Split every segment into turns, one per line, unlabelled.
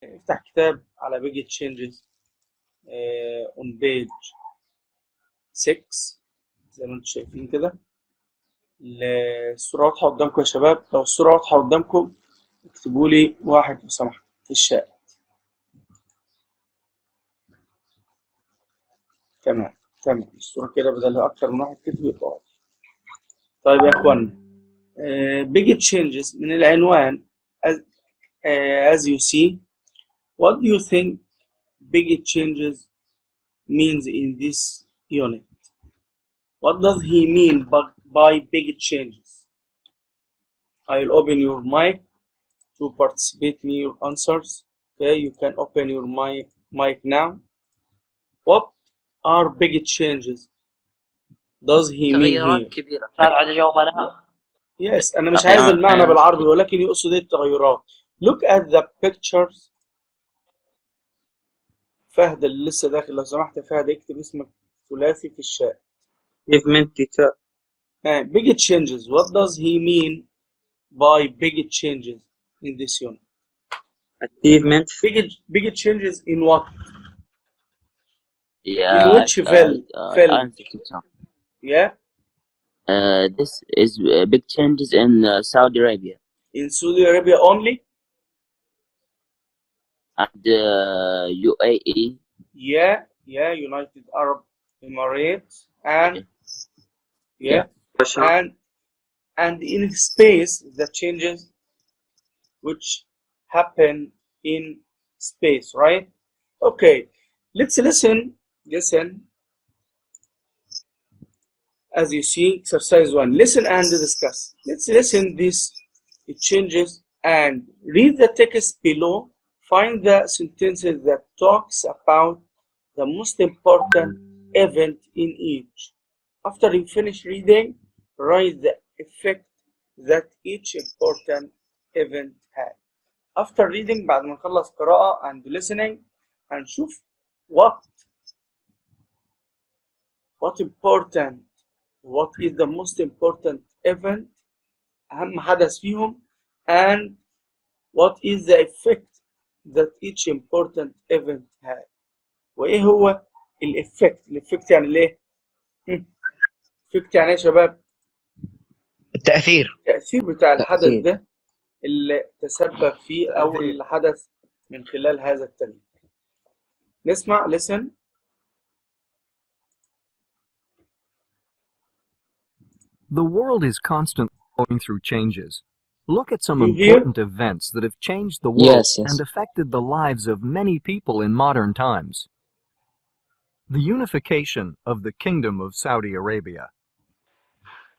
افتح كتاب على بيج تشينجز اون بيج 6 زي ما انتم شايفين كده. الصورة واضحة قدامكم يا شباب؟ لو الصورة واضحة قدامكم اكتبوا لي 1 لو سمحتوا في الشات. تمام الصورة كده بدل أكتر من واحد كتب يبقى واضح. طيب يا إخوانا، big changes من العنوان as you see. What do you think big changes means in this unit? What does he mean by big changes? I'll open your mic to participate in your answers. Okay, you can open your mic now. What are big changes? Does he mean
تغيرات
here?
كبيرة. هذا عاد جاوب عنها.
Yes, أنا مش عايز المعنى بالعربي ولكن يقصد التغيرات. Look at the pictures. فهد اللي لسه داخل، لو سمحت يا فهد اكتب اسمك ثلاثي في الشات. Big changes. What does he mean by big changes in this unit?
Achievement.
Big changes in what?
Yeah.
In which field? Yeah.
This is big changes in Saudi Arabia.
In Saudi Arabia only?
And UAE.
Yeah, United Arab Emirates and yeah. And in space, the changes which happen in space, right? Okay, let's listen. As you see, exercise 1. Listen and discuss. Let's listen these changes and read the text below. Find the sentences that talks about the most important event in each. After you finish reading, write the effect that each important event had. After reading, بعد ما نخلص قراءة and listening, هنشوف what is the most important event، أهم حدث فيهم، and what is the effect that each important event had. وإيه هو الإفكت يعني ليه؟ إفكت يعني إيه يا شباب؟
التأثير
بتاع الحدث ده اللي تسبب فيه أو اللي حدث من خلال هذا التغيير. نسمع. listen.
The world is constantly going through changes. Look at some important events that have changed the world and affected the lives of many people in modern times. The unification of the Kingdom of Saudi Arabia.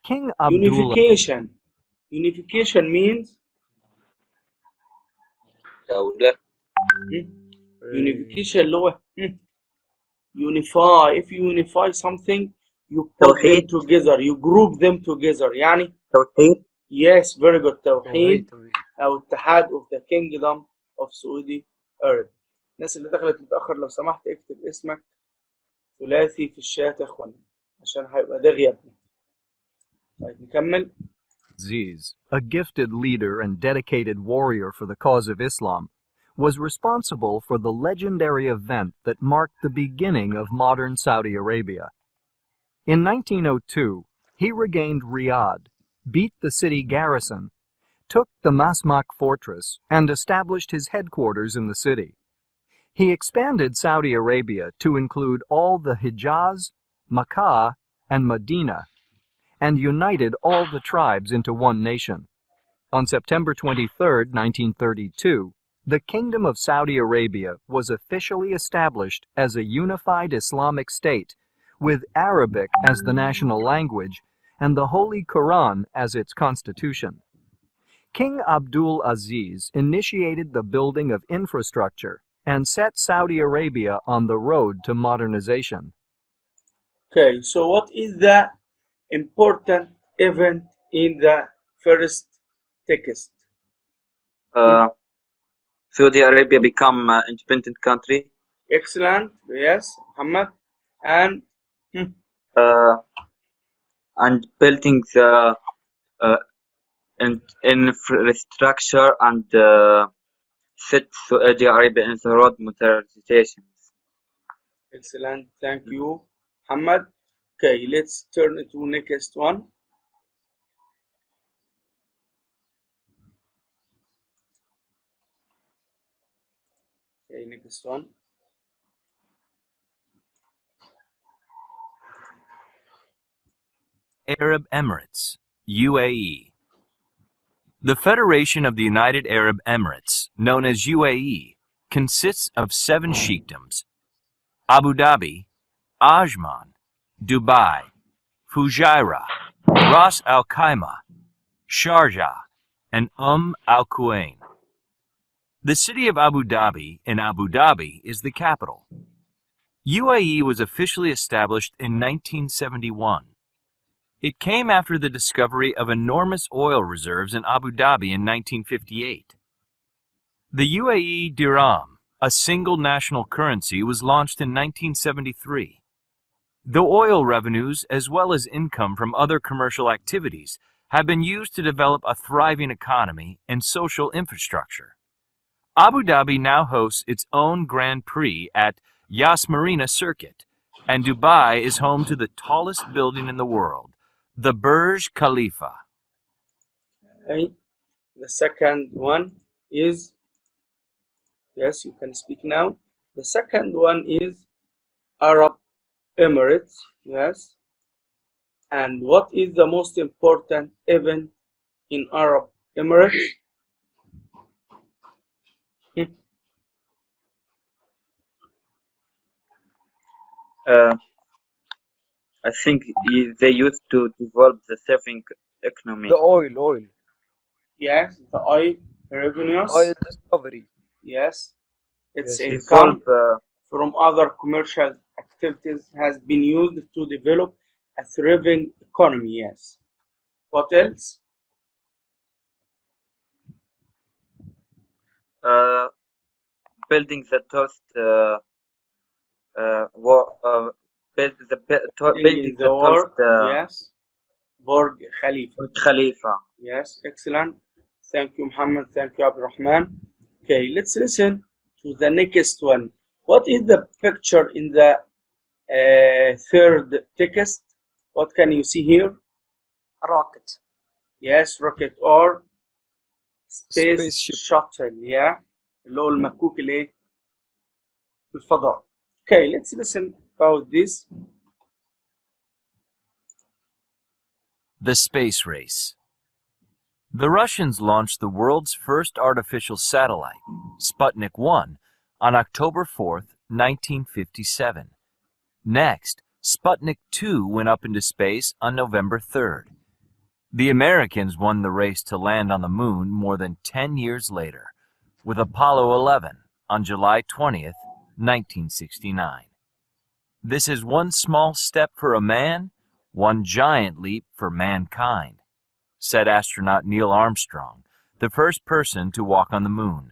King Abdullah.
Unification means unification اللي هو unify. If you unify something, you put them together, you group them together. يعني
توحيد.
Yes, very good. توحيد أو اتحاد of the Kingdom of Saudi Arabia. الناس اللي دخلت متأخر لو سمحت اكتب اسمك ثلاثي في الشات يا اخوانا عشان هيبقى ده غيابنا. طيب نكمل.
Aziz, a gifted leader and dedicated warrior for the cause of Islam, was responsible for the legendary event that marked the beginning of modern Saudi Arabia. In 1902, he regained Riyadh, beat the city garrison, took the Masmak fortress, and established his headquarters in the city. He expanded Saudi Arabia to include all the Hijaz, Makkah, and Medina, and united all the tribes into one nation. On September 23, 1932, the Kingdom of Saudi Arabia was officially established as a unified Islamic state, with Arabic as the national language and the Holy Quran as its constitution. King Abdul Aziz initiated the building of infrastructure and set Saudi Arabia on the road to modernization.
Okay, so what is the important event in the first text?
Saudi Arabia become an independent country.
Excellent. Yes, Muhammad.
And building the infrastructure and set Saudi Arabia in the road modernization.
Excellent. Thank you, Muhammad. Okay, let's turn to next one. Okay, next one.
Arab Emirates, UAE. The Federation of the United Arab Emirates, known as UAE, consists of 7 sheikdoms: Abu Dhabi, Ajman, Dubai, Fujairah, Ras Al Khaimah, Sharjah, and Al Quwain. The city of Abu Dhabi in Abu Dhabi is the capital. UAE was officially established in 1971. It came after the discovery of enormous oil reserves in Abu Dhabi in 1958. The UAE dirham, a single national currency, was launched in 1973. The oil revenues, as well as income from other commercial activities, have been used to develop a thriving economy and social infrastructure. Abu Dhabi now hosts its own Grand Prix at Yas Marina Circuit, and Dubai is home to the tallest building in the world, the Burj Khalifa.
Okay. The second one is, yes, you can speak now. The second one is Arab Emirates, yes. And what is the most important event in Arab Emirates?
I think they used to develop the surfing economy.
The oil.
Yes, the oil revenues.
Oil discovery.
Yes, its
Yes.
income
Develop,
from other commercial activities has been used to develop a thriving economy. Yes. What else?
building the tallest building the
In the world,
tallest
yes. Burj Khalifa.
Burj Khalifa.
Yes, excellent. Thank you, Muhammad. Thank you, Abdurrahman. Okay, let's listen to the next one. What is the picture in the third text? What can you see here?
A rocket.
Yes, rocket or space
Spaceship.
shuttle. Yeah, اللي هو المكوك الايه في الفضاء. Okay, let's listen about this.
The space race. The Russians launched the world's first artificial satellite, Sputnik 1, on October 4th, 1957. Next, Sputnik 2 went up into space on November 3rd. The Americans won the race to land on the moon more than 10 years later, with Apollo 11 on July 20th, 1969. This is one small step for a man, one giant leap for mankind, said astronaut Neil Armstrong, the first person to walk on the moon.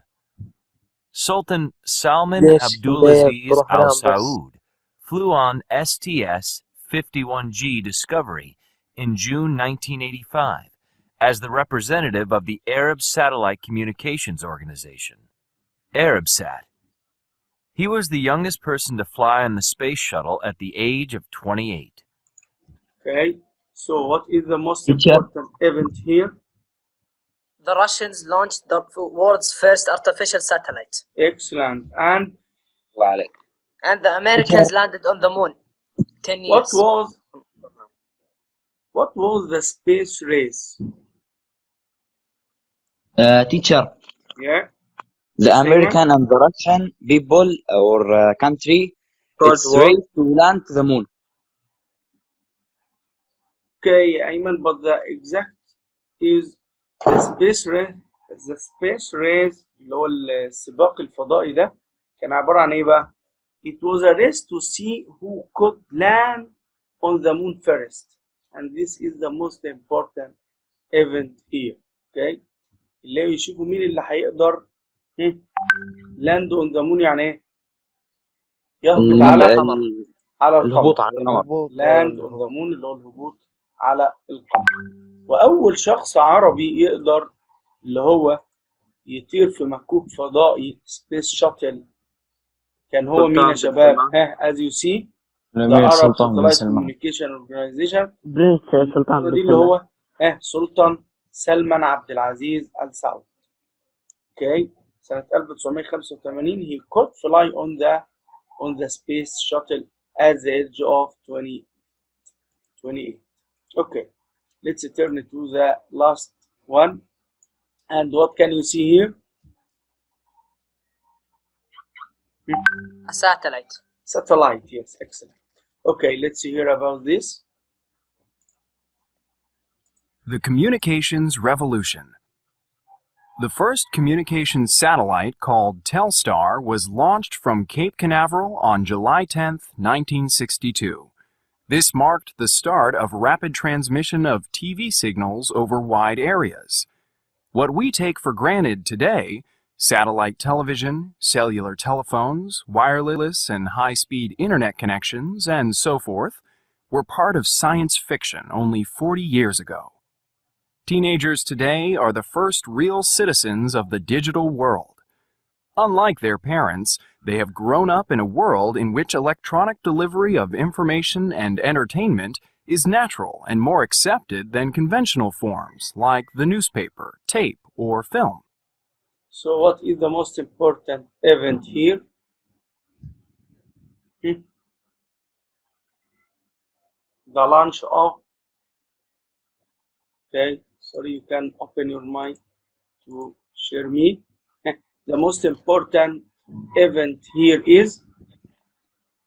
Sultan Salman Abdulaziz Al Saud flew on STS-51G Discovery in June 1985 as the representative of the Arab Satellite Communications Organization, Arabsat. He was the youngest person to fly on the space shuttle at the age of 28.
Okay, so what is the most
Teacher.
important event here?
The Russians launched the world's first artificial satellite.
Excellent. And
And the Americans landed on the moon. 10 years.
what was the space race?
Teacher,
Yeah.
the
Same
American and the Russian people or country, it's
war.
race to land to the moon.
Okay, Ayman, but the exact is the space race. The space race اللي هو السباق الفضائي ده كان عبارة عن ايه بقى؟ It was a race to see who could land on the moon first. And this is the most important event here. Okay? اللي يشوفوا مين اللي هيقدر land on the moon يعني ايه؟ يهبط على
الهبوط
القمر.
على القمر.
land on the moon اللي هو الهبوط على القمر. وأول شخص عربي يقدر اللي هو يطير في مكوك فضائي سبيس شاتل كان هو
سلطان
مين يا
بن
شباب؟
سلمان.
as you see the
الأمير
Arab
سلطان بن
Satellite
سلمان.
Communication Organization
برنس سلطان
دي
بن
اللي
سلمان.
هو سلطان سلمان عبد العزيز آل سعود. اوكي سنة 1985 he could fly on the space shuttle at the age of 28. Okay, let's turn to the last one. And what can you see here?
A satellite.
Satellite, yes, excellent. Okay, let's hear about this.
The Communications Revolution. The first communications satellite, called Telstar, was launched from Cape Canaveral on July 10, 1962. This marked the start of rapid transmission of TV signals over wide areas. What we take for granted today, satellite television, cellular telephones, wireless and high-speed internet connections, and so forth, were part of science fiction only 40 years ago. Teenagers today are the first real citizens of the digital world. Unlike their parents, they have grown up in a world in which electronic delivery of information and entertainment is natural and more accepted than conventional forms like the newspaper, tape, or film.
So what is the most important event here? The launch of, okay, sorry, you can open your mic to share me. The most important event here is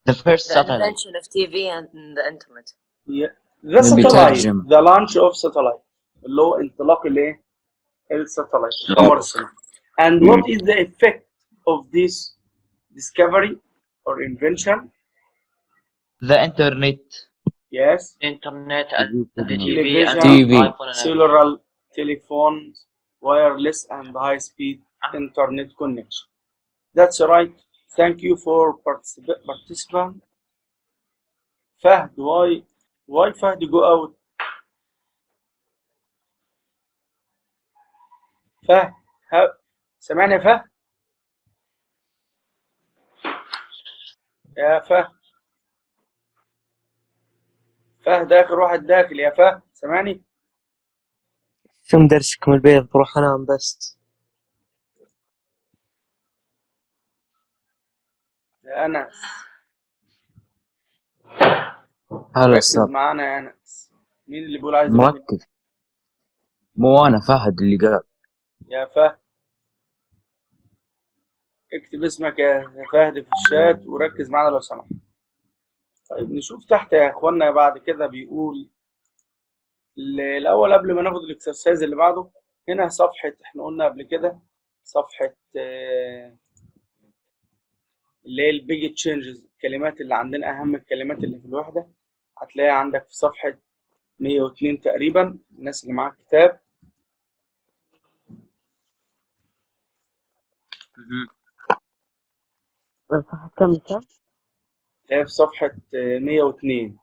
The first
The
satellite.
invention of TV and the internet.
the satellite,
بيترجم.
the launch of satellite اللي هو انطلاق الايه؟ الساتلايت القمر الصناعي. And what is the effect of this discovery or invention?
The internet.
Yes,
internet and the TV
television,
and
TV.
iPhone and
cellular telephones, wireless and high-speed internet connection. That's right. Thank you for participant. Fahd, why Fahd go out? فهد سمعني يا فهد؟ يا فهد فهد آخر واحد داخل يا فهد سمعني؟
شو مدرسكم البيض بروح انام بس.
يا أنس
هلا
ركز
أستاذ.
معانا يا أنس. مين اللي بيقول عايز يقول؟
مركز. مو أنا، فهد اللي قال.
يا فهد اكتب اسمك يا فهد في الشات وركز معانا لو سمحت. طيب نشوف تحت يا اخوانا بعد كده بيقول الاول قبل ما ناخد الاكسرسايز اللي بعده. هنا صفحة احنا قلنا قبل كده صفحة اللي هي البيج تشينجز، الكلمات اللي عندنا اهم الكلمات اللي في الوحدة هتلاقيها عندك في صفحة 102 تقريبا. الناس اللي معاها كتاب
كم
هي في صفحة 102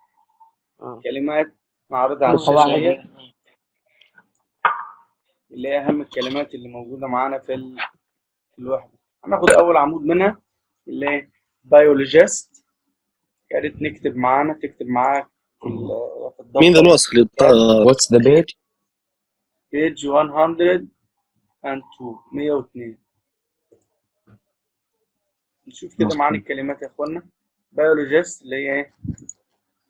كلمات معروضة على الشاشة هي اللي هي أهم الكلمات اللي موجودة معانا في الوحدة. هناخد أول عمود منها اللي هي بيولوجيست. يا ريت نكتب معانا، تكتب معاك
مين ذا الوصف
What's the page?
page 102 نشوف كده معانا الكلمات يا اخوانا. بيولوجيست اللي هي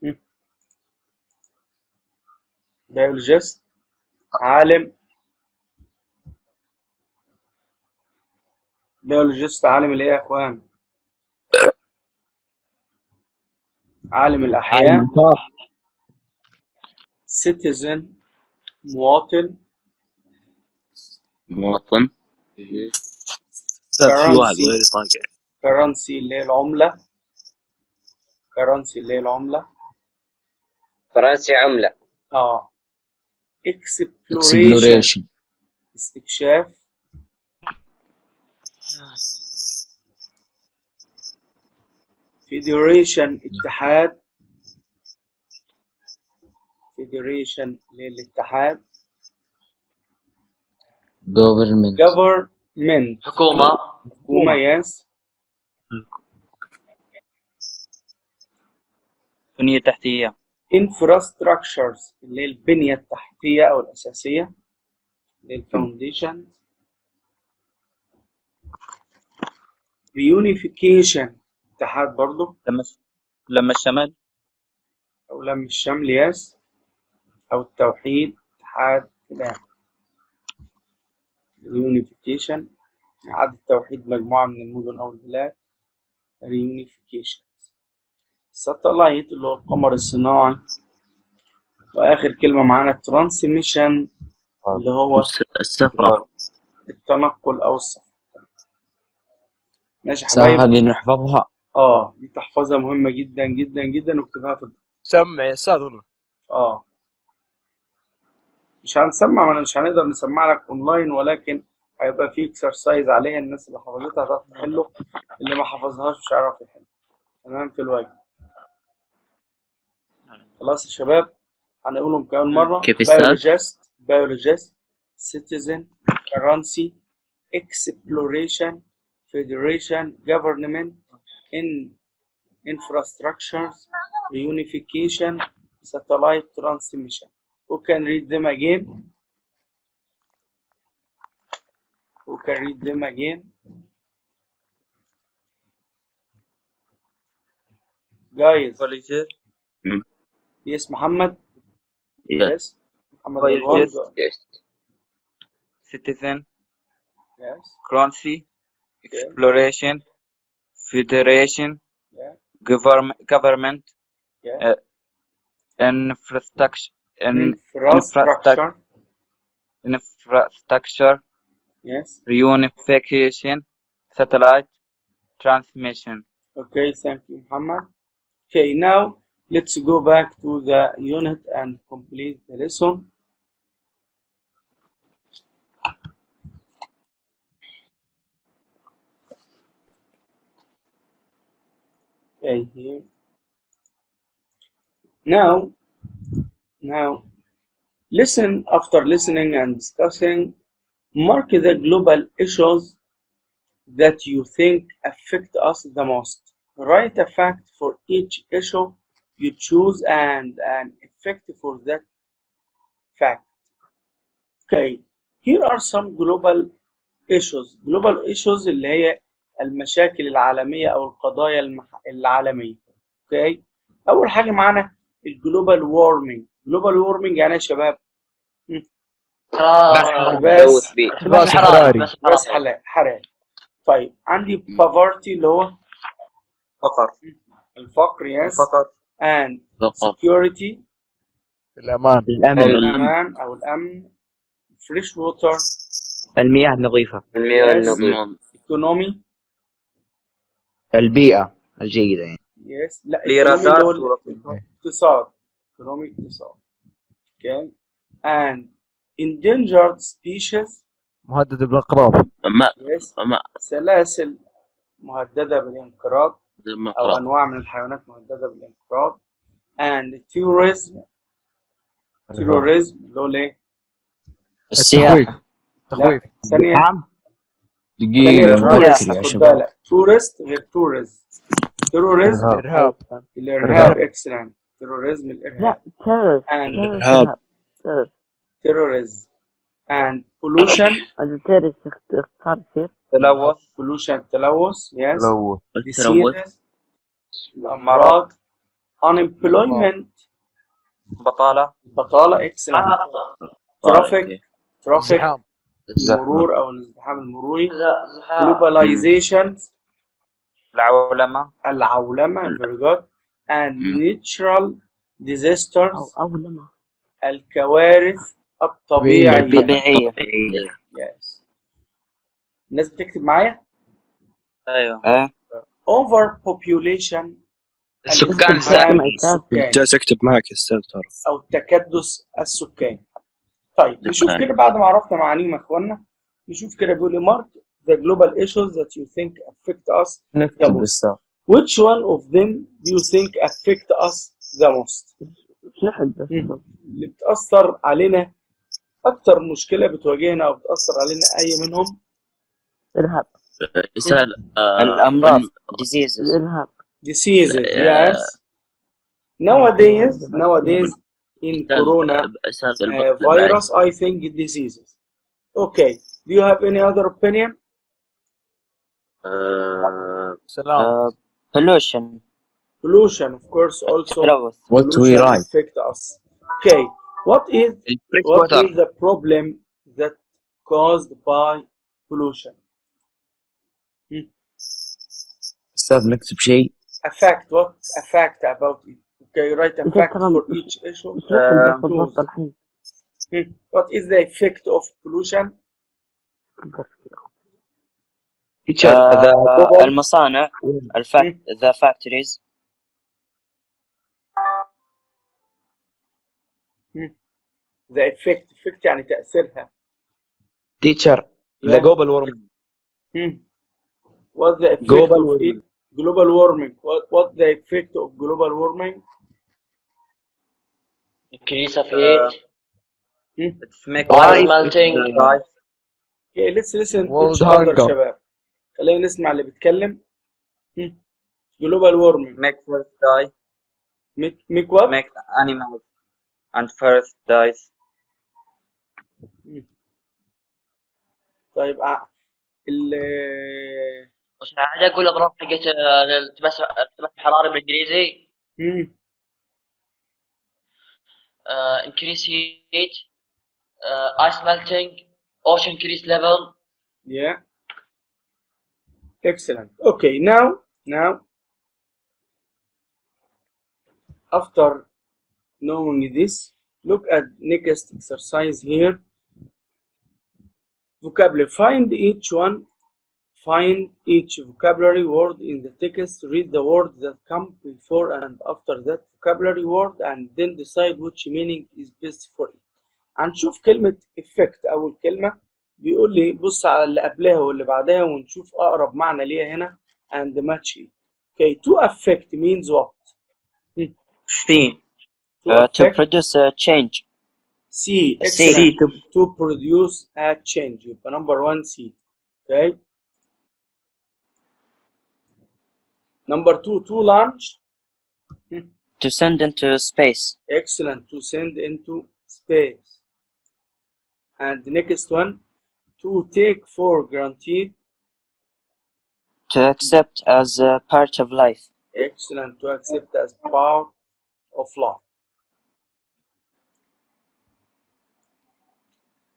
ايه؟ بيولوجيست عالم. بيولوجيست عالم اللي هي يا اخوان عالم الأحياء. citizen مواطن.
مواطن.
currency اللي هي العملة. currency اللي هي العملة.
فرنسي عملة.
exploration استكشاف. federation اتحاد. federation اللي هي الاتحاد.
government
من
حكومة.
حكومة يس
بنية تحتية.
infrastructures اللي هي البنية التحتية أو الأساسية اللي هي الفاونديشن. reunification اتحاد برضو
لما الشمال.
أو لم الشمل يس أو التوحيد اتحاد كده. reunification إعادة توحيد مجموعة من المدن أو البلاد. reunification satellite اللي هو القمر الصناعي. وآخر كلمة معانا transmission اللي هو
السفر.
التنقل أو السفر. ماشي يا حبايب.
هذه نحفظها.
دي تحفظها مهمة جدا جدا جدا واكتبها في
سمع يا استاذ والله.
مش هنسمع، مش هنقدر نسمع لك اونلاين، ولكن هيبقى في اكسرسايز عليها. الناس اللي حفظتها هتعرف تحله، اللي ما حفظهاش مش هيعرف يحل. تمام في الواجب. خلاص يا شباب هنقولهم كمان مرة.
كيف يستاهل؟
biologist citizen currency exploration federation government infrastructures reunification satellite transmission. Who can read them again? Who can read them again? Guys. Yes, Muhammad. Yes. Muhammad.
Yes. Citizen.
Yes.
Currency. Exploration. Federation.
Yeah.
Government.
Yeah.
Infrastructure. Infrastructure.
Yes.
Reunification. Satellite transmission.
Okay, thank you, Muhammad. Okay, now let's go back to the unit and complete the lesson. Okay, here. Now, listen. After listening and discussing, mark the global issues that you think affect us the most. Write a fact for each issue you choose and an effect for that fact. Okay, here are some global issues. Global issues اللي هي المشاكل العالمية أو القضايا العالمية. Okay, أول حاجة معانا الجلوبال وورمينج. جلوبال وورمينج يعني يا شباب
بس حراري.
بس حراري. طيب عندي poverty اللي هو الفقر يس and security الأمان أو الأمن. fresh water
المياه النظيفة.
economy
البيئة الجيدة يعني.
yes لا
الإيرادات
اقتصاد. economy اقتصاد. okay and endangered species
مهدد بالانقراض.
yes سلاسل مهددة بالانقراض أو أنواع من الحيوانات مهددة بالانقراض. and terrorism اللي هو ليه؟
السياحة.
تخويف.
ثانية
دقيقة
خد بالك tourist غير tourism. terrorism الإرهاب. excellent. terrorism الإرهاب. and terrorism and pollution تلوث yes diseases الأمراض. unemployment بطالة excellent. traffic المرور أو الازدحام المروري. globalization العولمة very good. and natural disasters الكوارث الطبيعية. yes. الناس بتكتب معايا؟
ايوه.
overpopulation
السكان.
جالس اكتب معك يا استاذ ترى.
أو التكدس السكاني. طيب نشوف كده بعد ما عرفنا معانيهم يا اخوانا. نشوف كده بيقول لي mark the global issues that you think affect us the most. Which one of them do you think affect us the most؟ اللي بتأثر علينا أكتر مشكلة بتواجهنا أو بتأثر علينا أي منهم
إرهاب.
يسأل
الأمراض diseases.
الإرهاب.
diseases yes. Nowadays in corona virus I think diseases. Okay, do you have any other opinion?
سلام.
Pollution of course also.
What we
Pollution
write.
affect us. Okay, what is
water.
the problem that caused by pollution?
أستاذ نكتب شيء.
A fact, what a fact about it? Okay, write a fact for each issue. What is the effect of pollution?
المصانع the factories.
The effect يعني تأثيرها.
Teacher. The global warming.
What's the effect of it? Global warming. What's the effect of global warming?
Increase of heat.
It's make
Ice melting.
Okay, let's listen to
World
each other
hunger.
شباب. خلينا نسمع اللي بيتكلم. Global warming.
make first die.
Make what?
Make animals and first dies.
طيب
بس عاد اقول اضرب حقت الالتباس الحراري بالانجليزي. Increase heat, ice melting, ocean increase level.
Yeah. Excellent. Okay, now after knowing this, look at next exercise here. Vocabulary. Find each vocabulary word in the text. Read the words that come before and after that vocabulary word and then decide which meaning is best for it. هنشوف كلمة effect أول كلمة. بيقول لي بص على اللي قبلها واللي بعدها ونشوف أقرب معنى ليها هنا and match it. Okay, to affect means what?
C.
To produce a change.
C. Excellent. To produce a change. يبقى number 1 C. Okay. Number 2, to launch.
To send into space.
Excellent. To send into space. And the next one, to take for granted.
To accept as a part of life.
Excellent. To accept as part of life.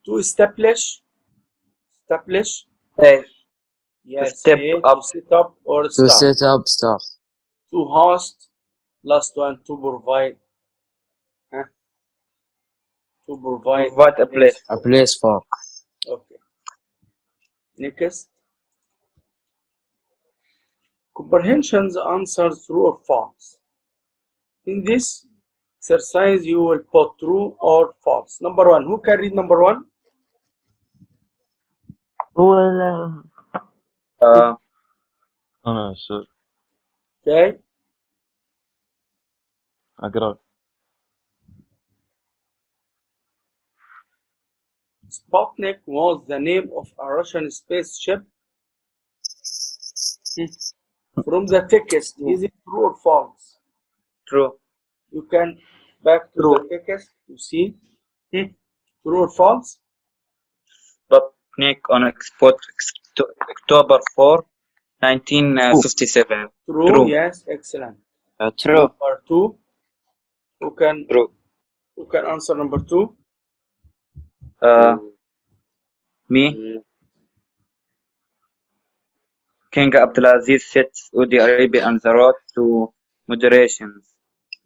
To establish. Yes.
Step up.
To set up or
To
start.
set up stuff.
To host. Last one, to provide. To provide
a place.
A place for.
Okay. Next. Comprehensions answers true or false. In this exercise, you will put true or false. Number 1. Who can read number 1?
هو
أنا أستاذ.
Okay.
أقرأ.
Sputnik was the name of a Russian spaceship. From the text, is it true or false?
True.
You can back to the text to see. True or false?
Sputnik on October 4, 1957.
True. Yes, excellent.
True.
Number 2. Who can answer number 2?
Me. King Abdulaziz set Saudi Arabia on the road to moderation.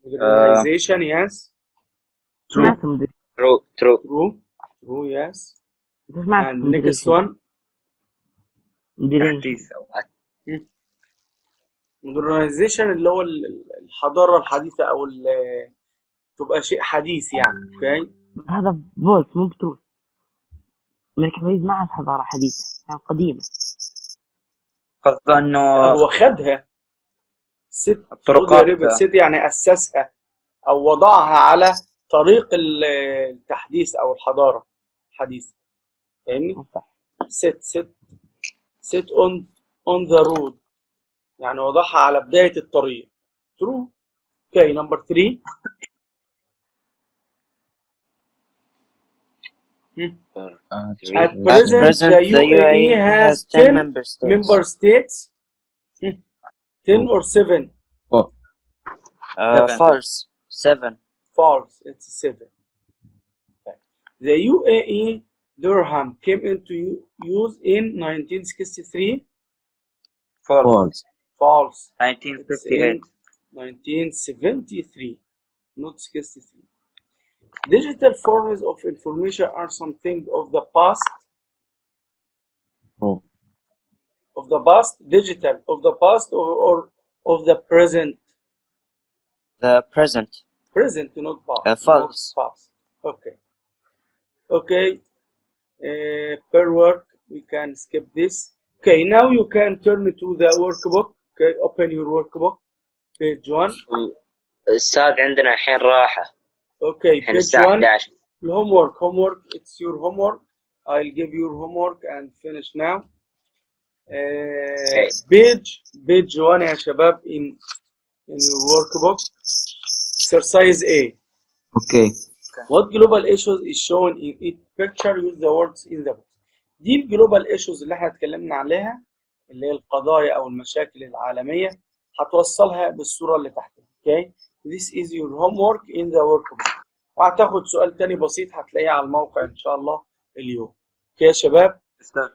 Modernization, yes.
True.
True, yes. And next one. Modernization اللي هو الحضارة الحديثة أو تبقى شيء حديث يعني. Okay.
هذا فولت مو بتروس. الملك عبد ما عاد حضارة حديثة، يعني قديمة.
قصده إنه
هو خدها. ست يعني أسسها أو وضعها على طريق التحديث أو الحضارة الحديثة. فاهمني؟ set on the road يعني وضعها على بداية الطريق. True. Okay, number 3. At present, the UAE has 10 member states. 10 or 7?
False. 7.
False. It's 7. Okay. The UAE dirham came into use in 1963.
False.
False.
1958.
1973, not 63. Digital forms of information are something of the past.
Oh.
Of the past, digital of the past or of the present.
The present.
Present, not past.
False.
Not past. Okay. Okay. Per work, we can skip this. Okay, now you can turn to the workbook. Okay, open your workbook. Page 1.
أستاذ عندنا الحين راحة.
Okay,
الحين
page
الساعة
1.
11.
Homework. It's your homework. I'll give you your homework and finish now. Page 1 يا شباب in your workbook. Exercise A.
Okay.
What global issues is shown in each picture? Use the words in the book. دي الجلوبال ايشوز اللي احنا اتكلمنا عليها اللي هي القضايا او المشاكل العالميه هتوصلها بالصوره اللي تحتها. Okay. This is your homework in the workbook. وهتاخد سؤال تاني بسيط هتلاقيه على الموقع ان شاء الله اليوم. اوكي يا شباب؟
أستاذ